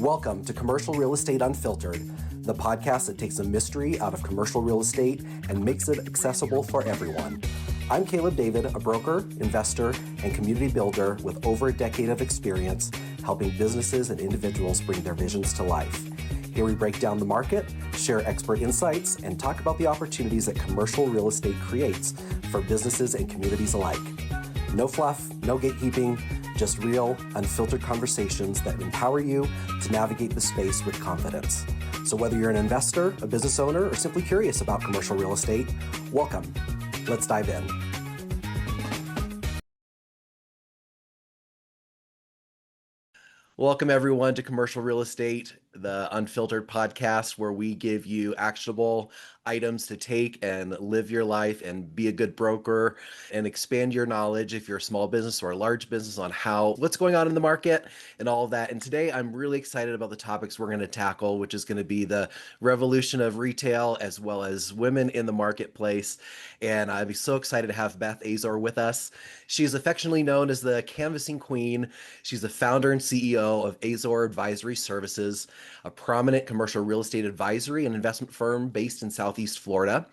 Welcome to Commercial Real Estate Unfiltered, the podcast that takes the mystery out of commercial real estate and makes it accessible for everyone. I'm Caleb David, a broker, investor, and community builder with over a decade of experience helping businesses and individuals bring their visions to life. Here we break down the market, share expert insights, and talk about the opportunities that commercial real estate creates for businesses and communities alike. No fluff, no gatekeeping, just real, unfiltered conversations that empower you to navigate the space with confidence. So whether you're an investor, a business owner, or simply curious about commercial real estate, welcome. Let's dive in. Welcome everyone to Commercial Real Estate, the Unfiltered Podcast, where we give you actionable items to take and live your life and be a good broker and expand your knowledge if you're a small business or a large business on what's going on in the market and all of that. And today I'm really excited about the topics we're going to tackle, which is going to be the revolution of retail as well as women in the marketplace. And I'd be so excited to have Beth Azor with us. She's affectionately known as the Canvassing Queen. She's the founder and CEO of Azor Advisory Services, a prominent commercial real estate advisory and investment firm based in Southeast Florida.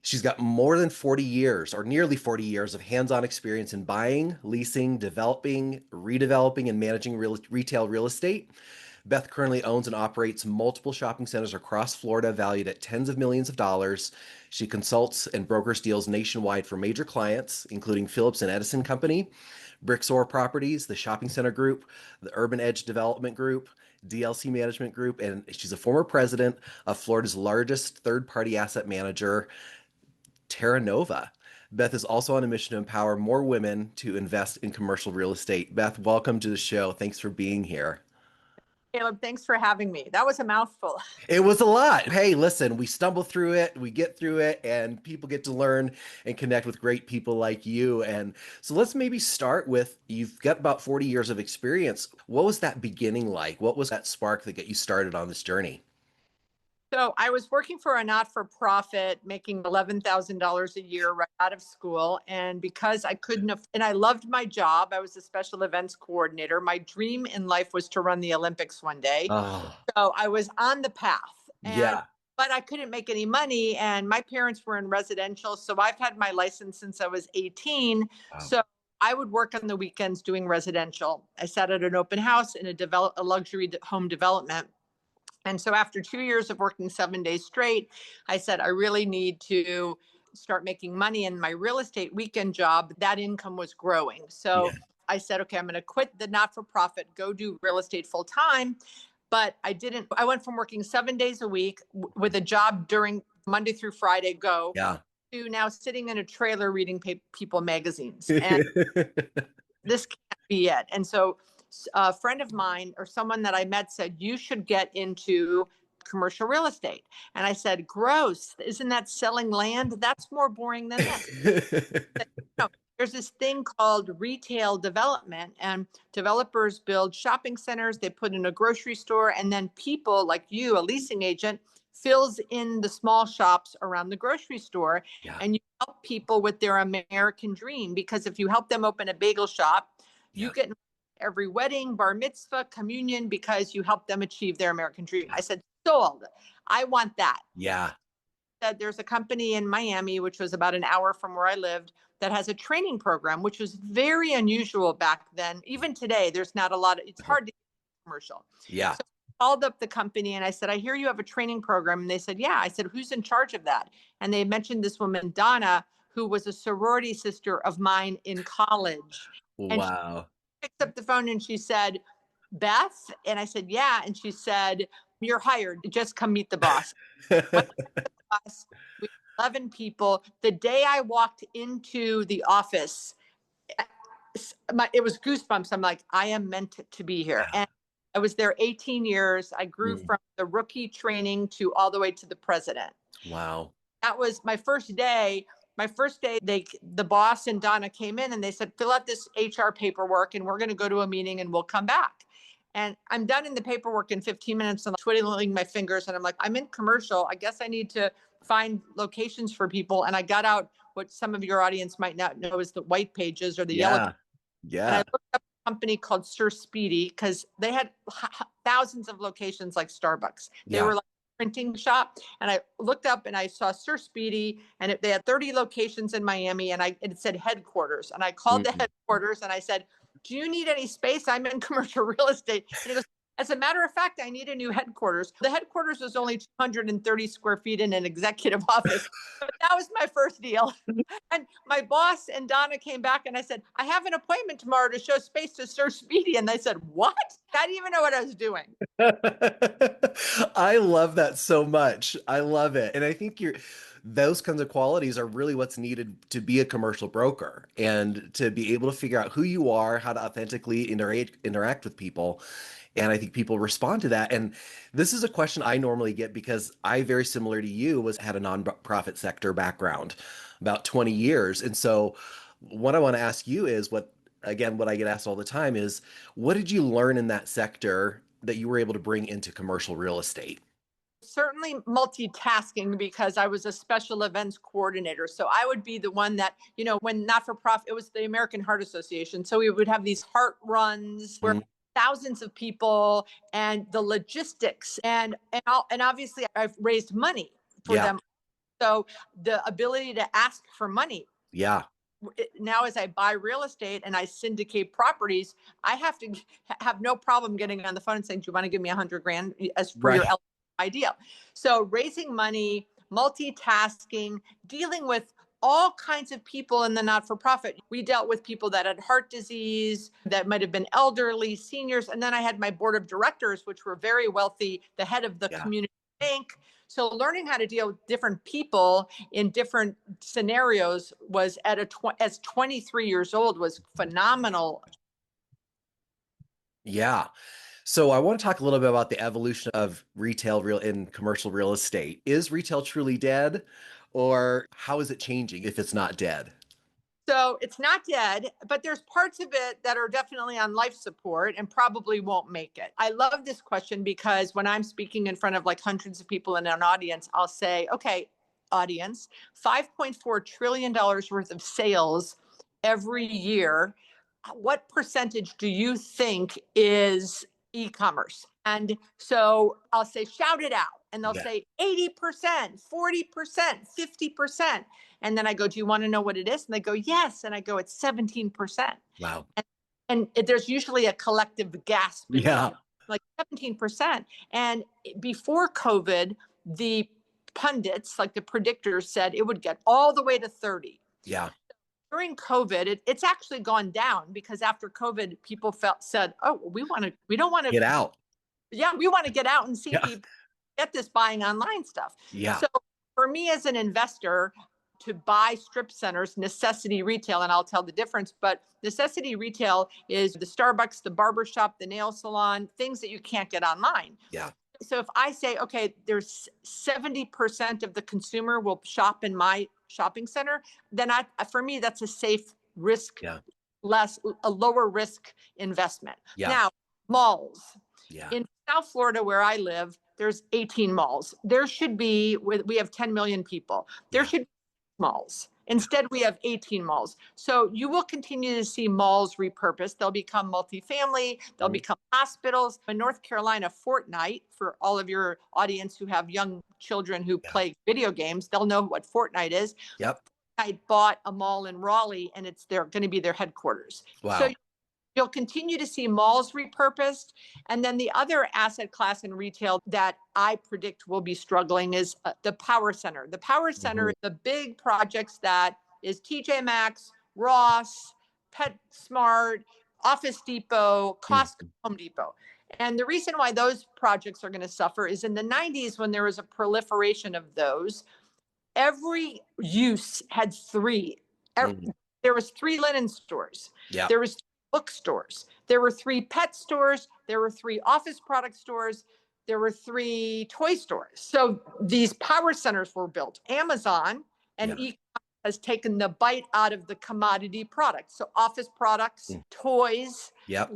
She's got more than 40 years or nearly 40 years of hands-on experience in buying, leasing, developing, redeveloping, and managing retail real estate. Beth currently owns and operates multiple shopping centers across Florida valued at tens of millions of dollars. She consults and brokers deals nationwide for major clients, including Phillips Edison Co, Brixmor Properties, the Shopping Center Group, the Urban Edge Development Group, DLC Management Group, and she's a former president of Florida's largest third-party asset manager, Terranova. Beth is also on a mission to empower more women to invest in commercial real estate. Beth, welcome to the show. Thanks for being here. Caleb, thanks for having me. That was a mouthful. It was a lot. Hey, listen, we stumble through it, we get through it, and people get to learn and connect with great people like you. And so let's maybe start with, you've got about 40 years of experience. What was that beginning like? What was that spark that got you started on this journey? So I was working for a not-for-profit, making $11,000 a year right out of school. And because I couldn't, and I loved my job, I was a special events coordinator. My dream in life was to run the Olympics one day. Oh, So I was on the path. yeah. But I couldn't make any money. And my parents were in residential. So I've had my license since I was 18. Wow. So I would work on the weekends doing residential. I sat at an open house in a luxury home development. And so after 2 years of working 7 days straight, I said, I really need to start making money in my real estate weekend job. That income was growing. So I said, okay, I'm going to quit the not-for-profit, go do real estate full time. But I went from working 7 days a week with a job during Monday through Friday, to now sitting in a trailer reading People magazines. And this can't be it. And so a friend of mine or someone that I met said, you should get into commercial real estate. And I said, gross. Isn't that selling land? That's more boring than that. There's this thing called retail development, and developers build shopping centers. They put in a grocery store, and then people like you, a leasing agent, fills in the small shops around the grocery store. And you help people with their American dream, because if you help them open a bagel shop, you get every wedding, bar mitzvah, communion, because you help them achieve their American dream. I said, sold. I want that. Yeah. There's a company in Miami, which was about an hour from where I lived, that has a training program, which was very unusual back then. Even today, there's not a lot it's hard to get commercial. Yeah. So I called up the company and I said, I hear you have a training program. And they said, yeah. I said, who's in charge of that? And they mentioned this woman, Donna, who was a sorority sister of mine in college. Wow. Picked up the phone and she said, Beth? And I said, yeah. And she said, you're hired. Just come meet the boss. We had 11 people. The day I walked into the office, it was goosebumps. I'm like, I am meant to be here. And I was there 18 years. I grew from the rookie training to all the way to the president. Wow. That was my first day. My first day, the boss and Donna came in and they said, fill out this HR paperwork and we're going to go to a meeting and we'll come back. And I'm done in the paperwork in 15 minutes. I'm twiddling my fingers and I'm like, I'm in commercial. I guess I need to find locations for people. And I got out what some of your audience might not know is the white pages or the yellow. Yeah. And I looked up a company called Sir Speedy because they had thousands of locations like Starbucks. They Yeah. were like a printing shop. And I looked up and I saw Sir Speedy, and they had 30 locations in Miami, and it said headquarters. And I called the headquarters and I said, do you need any space? I'm in commercial real estate. And he goes, as a matter of fact, I need a new headquarters. The headquarters was only 230 square feet in an executive office. But that was my first deal. And my boss and Donna came back and I said, I have an appointment tomorrow to show space to Sir Speedy. And they said, what? I didn't even know what I was doing. I love that so much. I love it. And I think those kinds of qualities are really what's needed to be a commercial broker and to be able to figure out who you are, how to authentically interact with people. And I think people respond to that. And this is a question I normally get because I, very similar to you, had a nonprofit sector background about 20 years. And so what I want to ask you is what I get asked all the time is, what did you learn in that sector that you were able to bring into commercial real estate? Certainly multitasking, because I was a special events coordinator. So I would be the one that, when not for profit, it was the American Heart Association. So we would have these heart runs where thousands of people, and the logistics and obviously I've raised money for them. So the ability to ask for money. Yeah. Now, as I buy real estate and I syndicate properties, I have to have no problem getting on the phone and saying, do you want to give me $100,000 as for your idea? So raising money, multitasking, dealing with all kinds of people in the not-for-profit. We dealt with people that had heart disease, that might have been elderly, seniors. And then I had my board of directors, which were very wealthy, the head of the community bank. So learning how to deal with different people in different scenarios was as 23 years old was phenomenal. Yeah. So I want to talk a little bit about the evolution of retail in commercial real estate. Is retail truly dead, or how is it changing if it's not dead? So it's not dead, but there's parts of it that are definitely on life support and probably won't make it. I love this question because when I'm speaking in front of like hundreds of people in an audience, I'll say, okay, audience, $5.4 trillion worth of sales every year. What percentage do you think is e-commerce? And so I'll say, shout it out. And they'll say 80%, 40%, 50%. And then I go, do you want to know what it is? And they go, yes. And I go, it's 17%. Wow. And there's usually a collective gasp. Yeah. Like 17%. And before COVID, the pundits, like the predictors, said it would get all the way to 30. Yeah. During COVID, it's actually gone down because after COVID, people said, oh, we don't want to get out. Yeah, we want to get out and see people get this buying online stuff. Yeah. So for me as an investor, to buy strip centers, necessity retail, and I'll tell the difference, but necessity retail is the Starbucks, the barbershop, the nail salon, things that you can't get online. Yeah. So if I say, okay, there's 70% of the consumer will shop in my shopping center, then for me, that's a safe risk, a lower risk investment. Yeah. Now, malls. Yeah. In South Florida, where I live, there's 18 malls. There should be, we have 10 million people. There should be malls. Instead, we have 18 malls. So you will continue to see malls repurposed. They'll become multifamily. They'll become hospitals. In North Carolina, Fortnite, for all of your audience who have young children who play video games, they'll know what Fortnite is. Yep. I bought a mall in Raleigh, and they're going to be their headquarters. Wow. So you'll continue to see malls repurposed. And then the other asset class in retail that I predict will be struggling is the power center. The power center is the big projects that is TJ Maxx, Ross, PetSmart, Office Depot, Costco, Home Depot. And the reason why those projects are going to suffer is in the 90s, when there was a proliferation of those, every use had three. There was 3 linen stores. Yeah. There was bookstores. There were 3 pet stores. There were 3 office product stores. There were 3 toy stores. So these power centers were built. Amazon and e-commerce has taken the bite out of the commodity products. So office products, toys. Yep.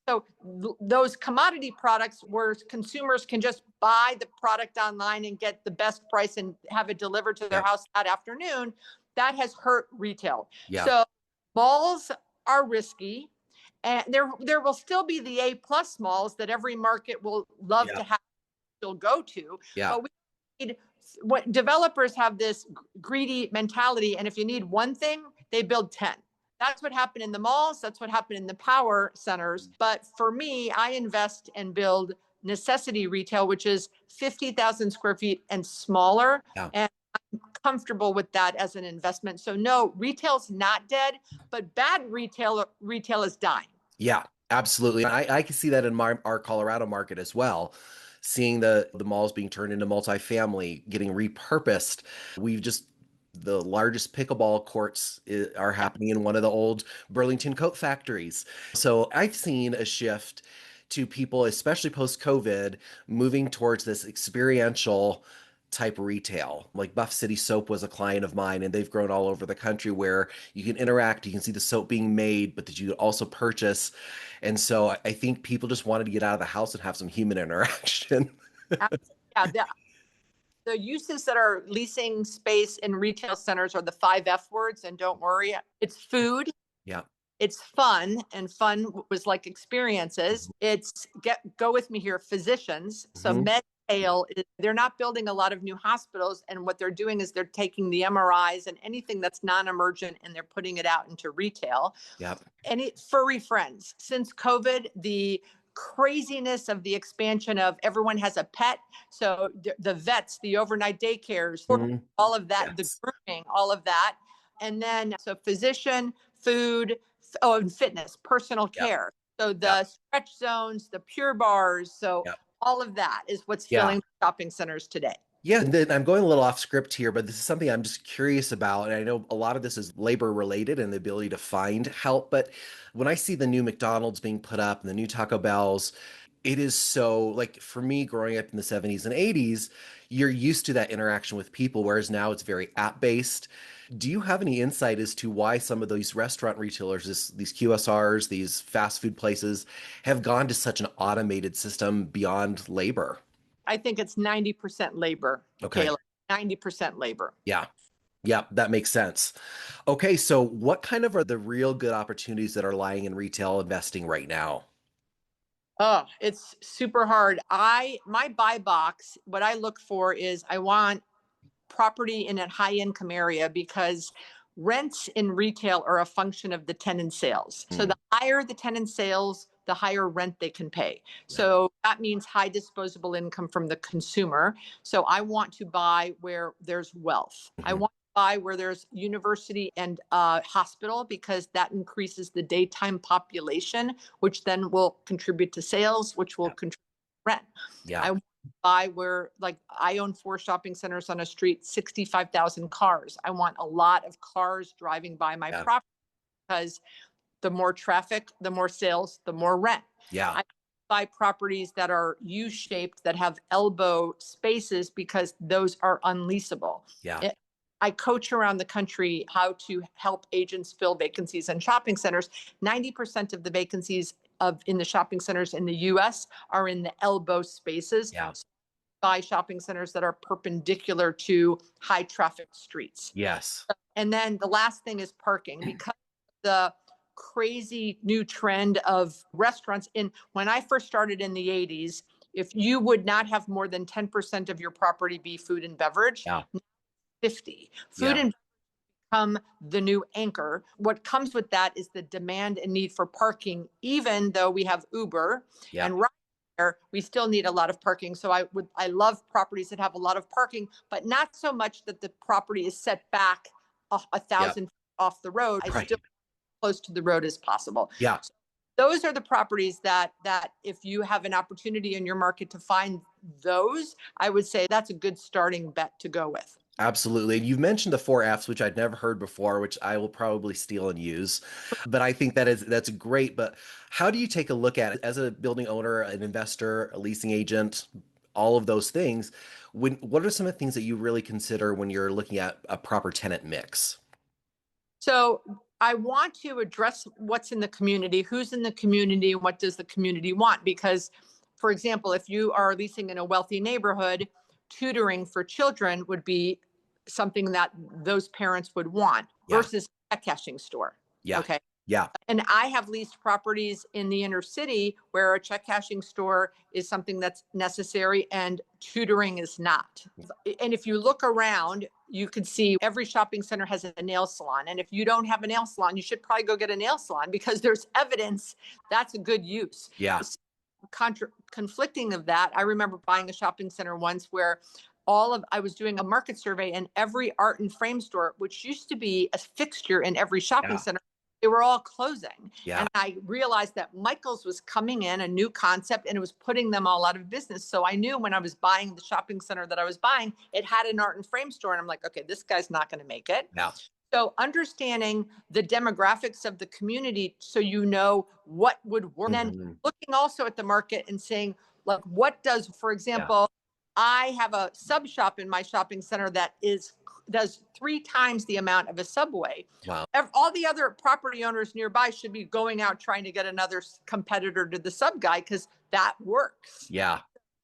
So those commodity products where consumers can just buy the product online and get the best price and have it delivered to their house that afternoon, that has hurt retail. Yeah. So malls are risky. And there will still be the A plus malls that every market will love Yeah. to have still go to, Yeah. but we need, what developers have this greedy mentality, and if you need one thing, they build 10. That's what happened in the malls. That's what happened in the power centers. But for me, I invest and build necessity retail, which is 50,000 square feet and smaller. Yeah. And I'm comfortable with that as an investment. So no, retail's not dead, but bad retail is dying. Yeah, absolutely. I can see that in our Colorado market as well. Seeing the malls being turned into multifamily, getting repurposed. We've just the largest pickleball courts are happening in one of the old Burlington coat factories. So I've seen a shift to people, especially post-COVID, moving towards this experiential type retail. Like Buff City Soap was a client of mine, and they've grown all over the country where you can interact, you can see the soap being made, but that you also purchase. And so I think people just wanted to get out of the house and have some human interaction. Yeah, the uses that are leasing space in retail centers are the 5 F words. And don't worry, it's food. Yeah. It's fun, and fun was like experiences. It's go with me here, physicians. So Mhm. MedTail, they're not building a lot of new hospitals, and what they're doing is they're taking the MRIs and anything that's non-emergent, and they're putting it out into retail. Yep. And furry friends. Since COVID, the craziness of the expansion of everyone has a pet. So the vets, the overnight daycares, Mhm. all of that, the Yes. grooming, all of that. And then, so physician, food, and fitness, personal Yep. care. So Yep. the stretch zones, the Pure Bars. So Yep. all of that is what's Yeah. filling shopping centers today. Yeah, and then I'm going a little off script here, but this is something I'm just curious about. And I know a lot of this is labor related and the ability to find help. But when I see the new McDonald's being put up and the new Taco Bells, it is so like for me growing up in the 70s and 80s, you're used to that interaction with people, whereas now it's very app based. Do you have any insight as to why some of these restaurant retailers, these QSRs, these fast food places, have gone to such an automated system beyond labor? I think it's 90% labor, Okay. Kayla, 90% labor. Yeah. Yeah, that makes sense. Okay, so what kind of are the real good opportunities that are lying in retail investing right now? Oh, it's super hard. My buy box, what I look for is I want property in a high income area, because rents in retail are a function of the tenant sales. So Mm, the higher the tenant sales, the higher rent they can pay. yeah. So that means high disposable income from the consumer. So I want to buy where there's wealth. I Mhm. want to buy where there's university and hospital, because that increases the daytime population, which then will contribute to sales, which will Yeah. contribute to rent. Yeah. I buy where, like, I own 4 shopping centers on a street, 65,000 cars. I want a lot of cars driving by my Yeah. property, because the more traffic, the more sales, the more rent. Yeah. I buy properties that are U-shaped, that have elbow spaces, because those are unleasable. Yeah. I coach around the country how to help agents fill vacancies in shopping centers. 90% of the vacancies in the shopping centers in the US are in the elbow spaces. Yeah. Buy shopping centers that are perpendicular to high traffic streets. Yes. And then the last thing is parking, because the crazy new trend of restaurants. When I first started in the 80s, if you would not have more than 10% of your property be food and beverage, Yeah. 50. Food Yeah. and become the new anchor. What comes with that is the demand and need for parking. Even though we have Uber Yeah. and rideshare, we still need a lot of parking. So I love properties that have a lot of parking, but not so much that the property is set back a Yeah. 1,000 feet off the road. I Right. still close to the road as possible. Yeah. So those are the properties that if you have an opportunity in your market to find those, I would say that's a good starting bet to go with. Absolutely. You've mentioned the 4 Fs, which I'd never heard before, which I will probably steal and use. But I think that's great. But how do you take a look at it as a building owner, an investor, a leasing agent, all of those things? What are some of the things that you really consider when you're looking at a proper tenant mix? So I want to address what's in the community, who's in the community, what does the community want? Because, for example, if you are leasing in a wealthy neighborhood, tutoring for children would be something that those parents would want Yeah. versus a cashing store. Yeah. Okay. Yeah. And I have leased properties in the inner city where a check cashing store is something that's necessary and tutoring is not. And if you look around, you could see every shopping center has a nail salon. And if you don't have a nail salon, you should probably go get a nail salon because there's evidence that's a good use. Yeah. Conflicting of that, I remember buying a shopping center once where I was doing a market survey and every art and frame store, which used to be a fixture in every shopping Yeah. center, they were all closing. Yeah. And I realized that Michael's was coming in, a new concept, and it was putting them all out of business. So I knew when I was buying the shopping center that I was buying, it had an art and frame store. And I'm like, okay, this guy's not going to make it. Yeah. So understanding the demographics of the community so you know what would work. And then looking also at the market and saying, like, what does, for example, I have a sub shop in my shopping center that does 3 times the amount of a Subway. Wow. All the other property owners nearby should be going out trying to get another competitor to the sub guy because that works. Yeah.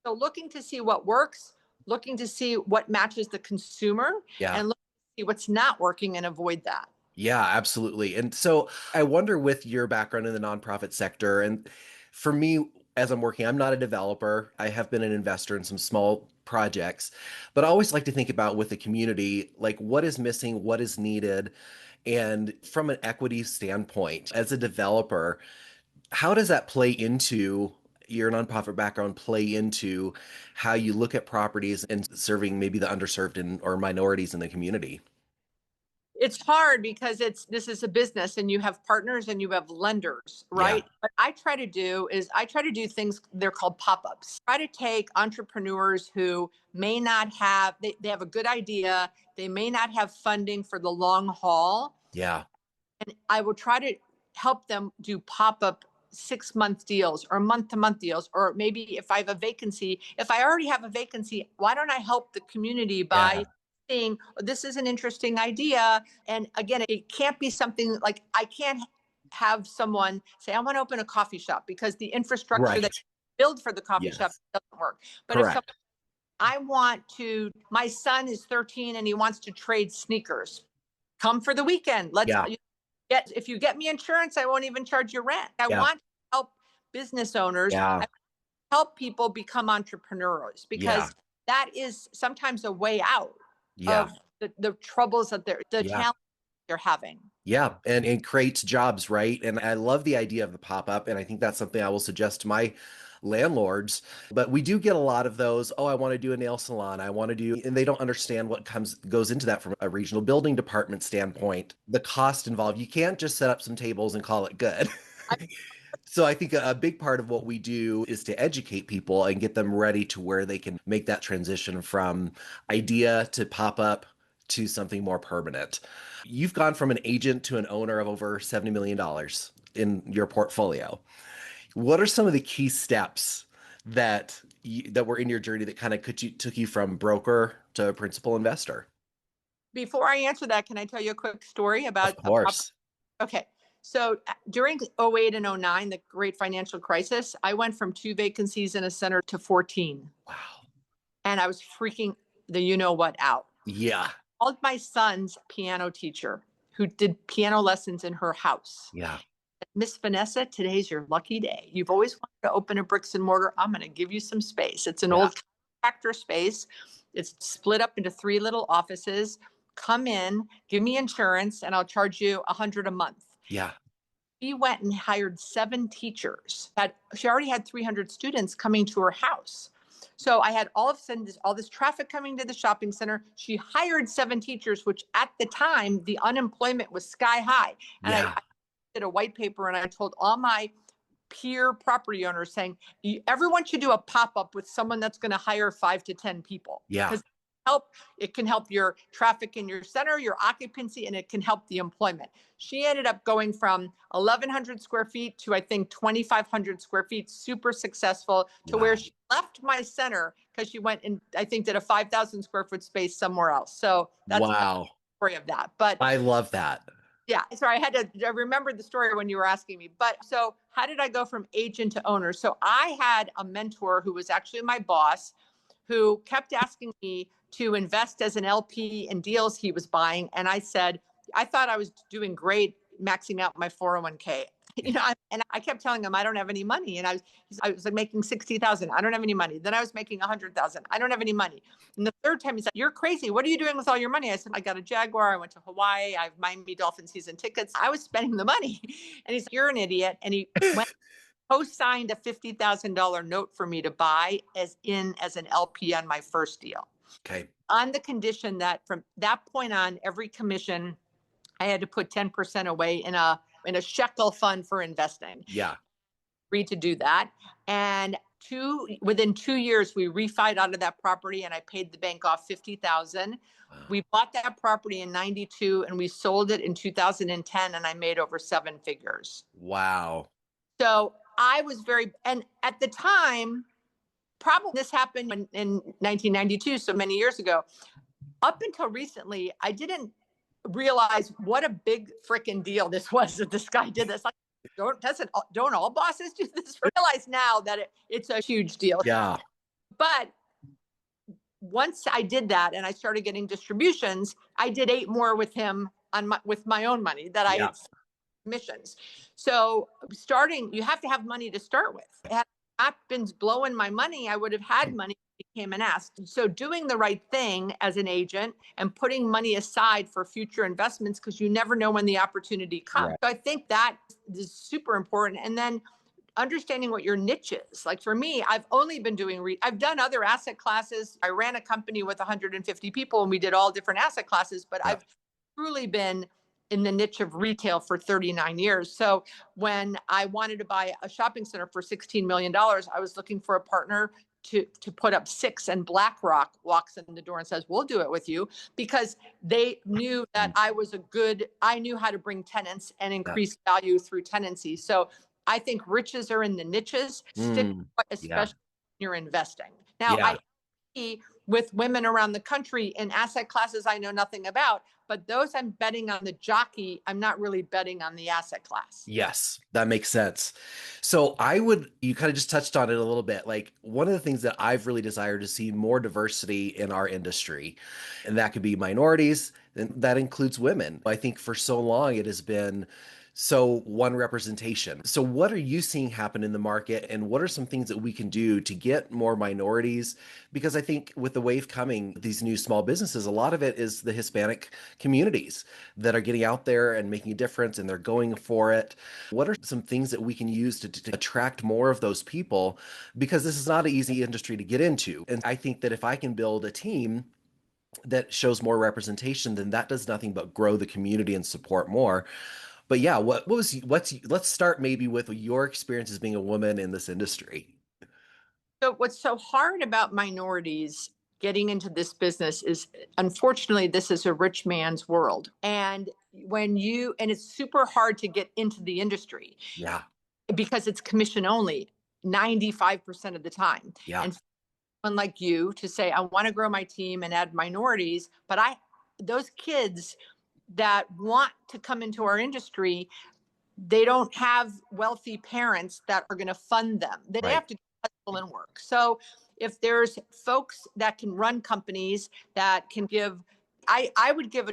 So looking to see what works, looking to see what matches the consumer, and looking to see what's not working and avoid that. Yeah, absolutely. And so I wonder, with your background in the nonprofit sector, and for me, as I'm working, I'm not a developer. I have been an investor in some small projects, but I always like to think about, with the community, like, what is missing, what is needed. And from an equity standpoint, as a developer, how does that play into your nonprofit background, play into how you look at properties and serving maybe the underserved or minorities in the community? It's hard because this is a business and you have partners and you have lenders, right? What I try to do is things, they're called pop-ups. Try to take entrepreneurs who may not have, they have a good idea, they may not have funding for the long haul. Yeah. And I will try to help them do pop-up 6-month deals or month-to-month deals, or maybe if I already have a vacancy, why don't I help the community by saying, this is an interesting idea. And again, it can't be something like, I can't have someone say, I want to open a coffee shop, because the infrastructure that you build for the coffee shop doesn't work. But if my son is 13 and he wants to trade sneakers, come for the weekend. If you get me insurance, I won't even charge you rent. I want to help business owners, help people become entrepreneurs, because that is sometimes a way out of the troubles that challenges they're having. Yeah. And it creates jobs, right? And I love the idea of the pop-up. And I think that's something I will suggest to my landlords. But we do get a lot of those, oh, I want to do a nail salon, and they don't understand what goes into that from a regional building department standpoint, the cost involved. You can't just set up some tables and call it good. So I think a big part of what we do is to educate people and get them ready to where they can make that transition from idea to pop-up to something more permanent. You've gone from an agent to an owner of over $70 million in your portfolio. What are some of the key steps that were in your journey that kind of took you from broker to principal investor? Before I answer that, can I tell you a quick story about? Of course. Okay. So during 08 and 09, the great financial crisis, I went from 2 vacancies in a center to 14. Wow. And I was freaking the you-know-what out. Yeah. I called my son's piano teacher, who did piano lessons in her house. Yeah. Miss Vanessa, today's your lucky day. You've always wanted to open a bricks and mortar. I'm going to give you some space. It's an old contractor space. It's split up into 3 little offices. Come in, give me insurance, and I'll charge you $100 a month. Yeah. She went and hired 7 teachers. She already had 300 students coming to her house. So I had all of a sudden all this traffic coming to the shopping center. She hired 7 teachers, which at the time, the unemployment was sky high. And I did a white paper and I told all my peer property owners saying, everyone should do a pop-up with someone that's going to hire 5 to 10 people. Yeah. Because it can help your traffic in your center, your occupancy, and it can help the employment. She ended up going from 1,100 square feet to, I think, 2,500 square feet, super successful, to where she left my center because she went and I think did a 5,000 square foot space somewhere else. So that's the story of that. But I love that. Yeah. Sorry, I remembered the story when you were asking me. But so how did I go from agent to owner? So I had a mentor who was actually my boss, who kept asking me to invest as an LP in deals he was buying. And I said, I thought I was doing great maxing out my 401k. And I kept telling him I don't have any money, and I was like making 60,000. I don't have any money. Then I was making 100,000. I don't have any money. And the third time he said, "You're crazy. What are you doing with all your money?" I said, "I got a Jaguar. I went to Hawaii. I have Miami Dolphin season tickets. I was spending the money." And he's like, "You're an idiot." And he went co-signed a $50,000 note for me to buy as an LP on my first deal. Okay. On the condition that from that point on, every commission I had to put 10% away in a shekel fund for investing. Yeah. Agreed to do that. And within 2 years, we refied out of that property, and I paid the bank off 50,000. Wow. We bought that property in 92 and we sold it in 2010, and I made over 7 figures. Wow. So I was and at the time, probably this happened in 1992, so many years ago. Up until recently, I didn't realize what a big freaking deal this was that this guy did this. Like, don't all bosses do this? I realize now that it's a huge deal. Yeah. But once I did that and I started getting distributions, I did 8 more with him with my own money that I had commissions. So you have to have money to start with. Had I not been blowing my money, I would have had money when he came and asked. So doing the right thing as an agent and putting money aside for future investments, because you never know when the opportunity comes. Right. So I think that is super important. And then understanding what your niche is. Like for me, I've only been doing, I've done other asset classes. I ran a company with 150 people and we did all different asset classes, but I've truly been in the niche of retail for 39 years. So when I wanted to buy a shopping center for $16 million, I was looking for a partner to put up 6, and BlackRock walks in the door and says, "We'll do it with you," because they knew that I knew how to bring tenants and increase value through tenancy. So I think riches are in the niches, especially when you're investing. Now, I see with women around the country in asset classes I know nothing about, but those I'm betting on the jockey. I'm not really betting on the asset class. Yes, that makes sense. So you kind of just touched on it a little bit. Like one of the things that I've really desired to see more diversity in our industry, and that could be minorities, and that includes women. I think for so long it has been one representation. So what are you seeing happen in the market, and what are some things that we can do to get more minorities? Because I think with the wave coming, these new small businesses, a lot of it is the Hispanic communities that are getting out there and making a difference, and they're going for it. What are some things that we can use to attract more of those people? Because this is not an easy industry to get into. And I think that if I can build a team that shows more representation, then that does nothing but grow the community and support more. But yeah, let's start maybe with your experience as being a woman in this industry. So what's so hard about minorities getting into this business is, unfortunately, this is a rich man's world. And it's super hard to get into the industry. Yeah. Because it's commission only 95% of the time. Yeah. And someone like you to say, I want to grow my team and add minorities, but those kids that want to come into our industry, they don't have wealthy parents that are going to fund them. They have to hustle and work. So if there's folks that can run companies that can give, I would give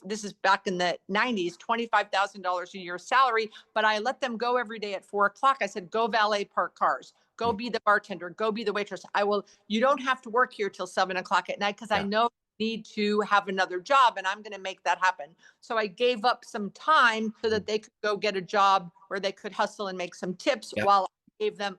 this is back in the 90s, $25,000 a year salary, but I let them go every day at 4:00. I said, go valet park cars, go be the bartender, go be the waitress. You don't have to work here till 7:00 at night, because I know you need to have another job, and I'm going to make that happen. So I gave up some time so that they could go get a job where they could hustle and make some tips while I gave them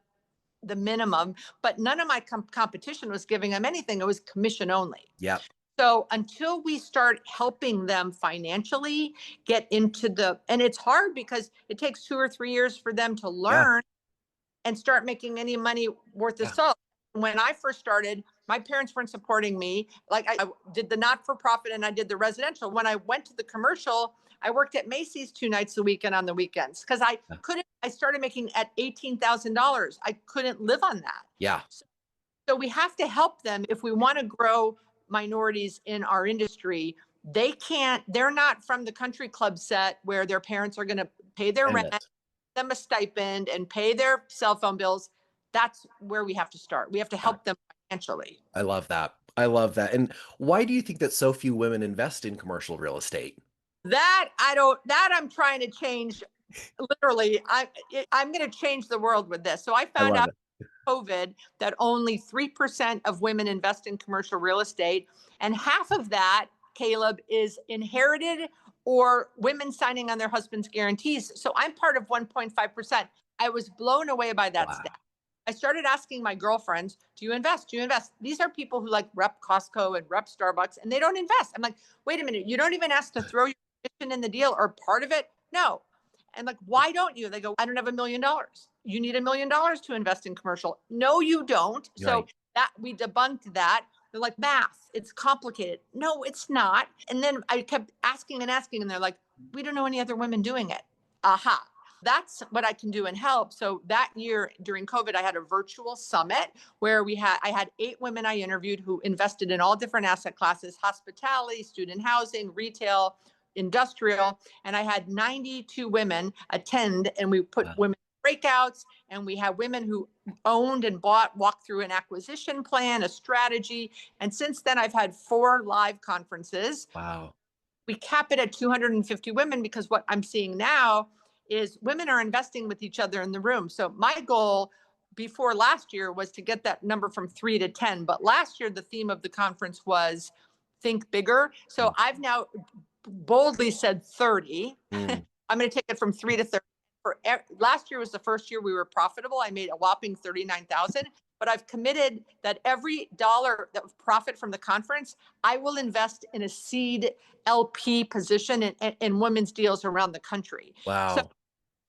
the minimum. But none of my competition was giving them anything. It was commission only. Yeah. So until we start helping them financially get into and it's hard because it takes 2 or 3 years for them to learn and start making any money worth the salt. When I first started, my parents weren't supporting me. Like I did the not-for-profit and I did the residential. When I went to the commercial, I worked at Macy's 2 nights a week and on the weekends, because I started making at $18,000. I couldn't live on that. Yeah. So we have to help them if we want to grow minorities in our industry. They're not from the country club set where their parents are going to pay their rent, them a stipend, and pay their cell phone bills. That's where we have to start. We have to help them financially. I love that. And why do you think that so few women invest in commercial real estate? That I'm trying to change. Literally, I'm going to change the world with this. So I I found love out it. COVID that only 3% of women invest in commercial real estate. And half of that, Caleb, is inherited or women signing on their husband's guarantees. So I'm part of 1.5%. I was blown away by that Wow. stat. I started asking my girlfriends, do you invest? Do you invest? These are people who like rep Costco and rep Starbucks, and they don't invest. I'm like, wait a minute, you don't even ask to throw your commission in the deal or part of it? No. And like, why don't you? They go, I don't have $1 million. You need $1 million to invest in commercial. No, you don't. So Right. that we debunked that. They're like, math, it's complicated. No, it's not. And then I kept asking and asking, and they're like, we don't know any other women doing it. Aha. That's what I can do and help. So that year during COVID, I had a virtual summit where I had 8 women I interviewed who invested in all different asset classes: hospitality, student housing, retail, industrial. And I had 92 women attend, and we put Wow. women breakouts, and we had women who owned and walked through an acquisition plan, a strategy. And since then, I've had 4 live conferences. Wow. We cap it at 250 women because what I'm seeing now is women are investing with each other in the room. So my goal before last year was to get that number from 3 to 10. But last year, the theme of the conference was think bigger. So I've now boldly said 30. Mm. I'm going to take it from 3 to 30. Last year was the first year we were profitable. I made a whopping 39,000. But I've committed that every dollar that profit from the conference, I will invest in a seed LP position in women's deals around the country. Wow.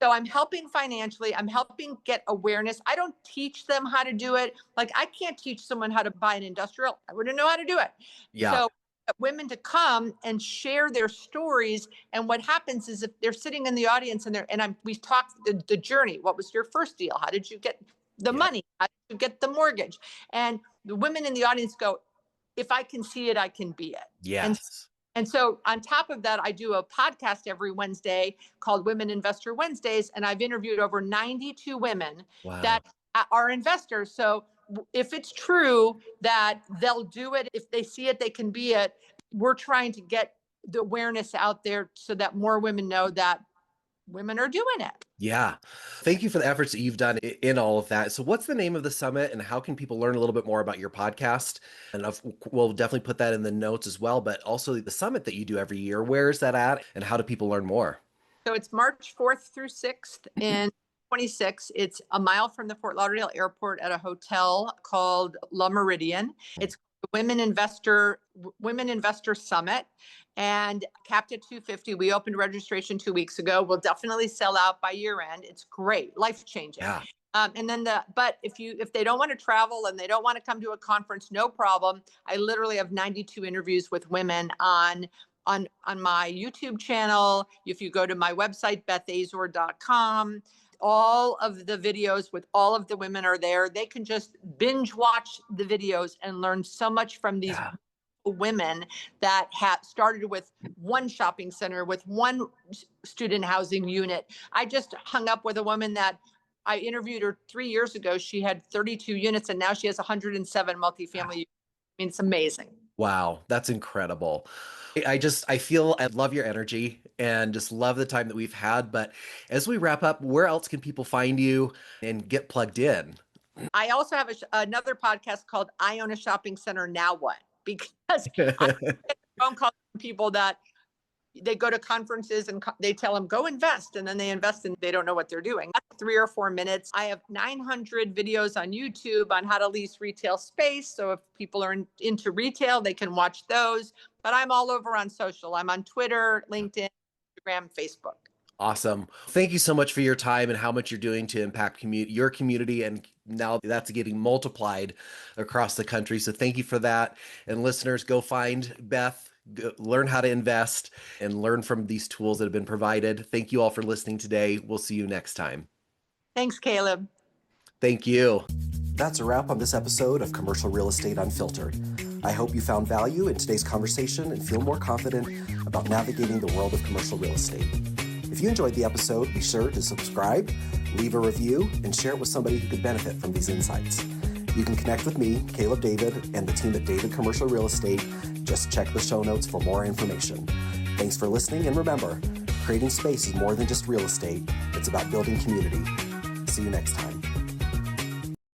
So I'm helping financially. I'm helping get awareness. I don't teach them how to do it. Like I can't teach someone how to buy an industrial. I wouldn't know how to do it. Yeah. So women to come and share their stories. And what happens is if they're sitting in the audience we talked the journey. What was your first deal? How did you get the money? How did you get the mortgage? And the women in the audience go, if I can see it, I can be it. Yes. And so on top of that, I do a podcast every Wednesday called Women Investor Wednesdays. And I've interviewed over 92 women that are investors. So if it's true that they'll do it, if they see it, they can be it. We're trying to get the awareness out there so that more women know that women are doing it. Yeah. Thank you for the efforts that you've done in all of that. So what's the name of the summit and how can people learn a little bit more about your podcast? And we'll definitely put that in the notes as well, but also the summit that you do every year, where is that at and how do people learn more? So it's March 4th through 6th in 26. It's a mile from the Fort Lauderdale airport at a hotel called La Meridian. It's the Women Investor Summit and capped at 250. We opened registration 2 weeks ago. We'll definitely sell out by year end. It's great, life changing. Yeah. And then but if they don't want to travel and they don't want to come to a conference, no problem. I literally have 92 interviews with women on my YouTube channel. If you go to my website, BethAzor.com, all of the videos with all of the women are there. They can just binge watch the videos and learn so much from these women that have started with one shopping center, with one student housing unit. I just hung up with a woman that I interviewed her 3 years ago. She had 32 units and now she has 107 multifamily units. I mean, it's amazing. Wow, that's incredible. I love your energy and just love the time that we've had. But as we wrap up, where else can people find you and get plugged in? I also have another podcast called I Own a Shopping Center, Now What? Because I get phone calls from people that they go to conferences and they tell them, go invest. And then they invest and they don't know what they're doing. That's 3 or 4 minutes. I have 900 videos on YouTube on how to lease retail space. So if people are into retail, they can watch those. But I'm all over on social. I'm on Twitter, LinkedIn, Instagram, Facebook. Awesome. Thank you so much for your time and how much you're doing to impact your community. And now that's getting multiplied across the country. So thank you for that. And listeners, go find Beth, learn how to invest and learn from these tools that have been provided. Thank you all for listening today. We'll see you next time. Thanks, Caleb. Thank you. That's a wrap on this episode of Commercial Real Estate Unfiltered. I hope you found value in today's conversation and feel more confident about navigating the world of commercial real estate. If you enjoyed the episode, be sure to subscribe, leave a review, and share it with somebody who could benefit from these insights. You can connect with me, Caleb David, and the team at David Commercial Real Estate. Just check the show notes for more information. Thanks for listening, and remember, creating space is more than just real estate. It's about building community. See you next time.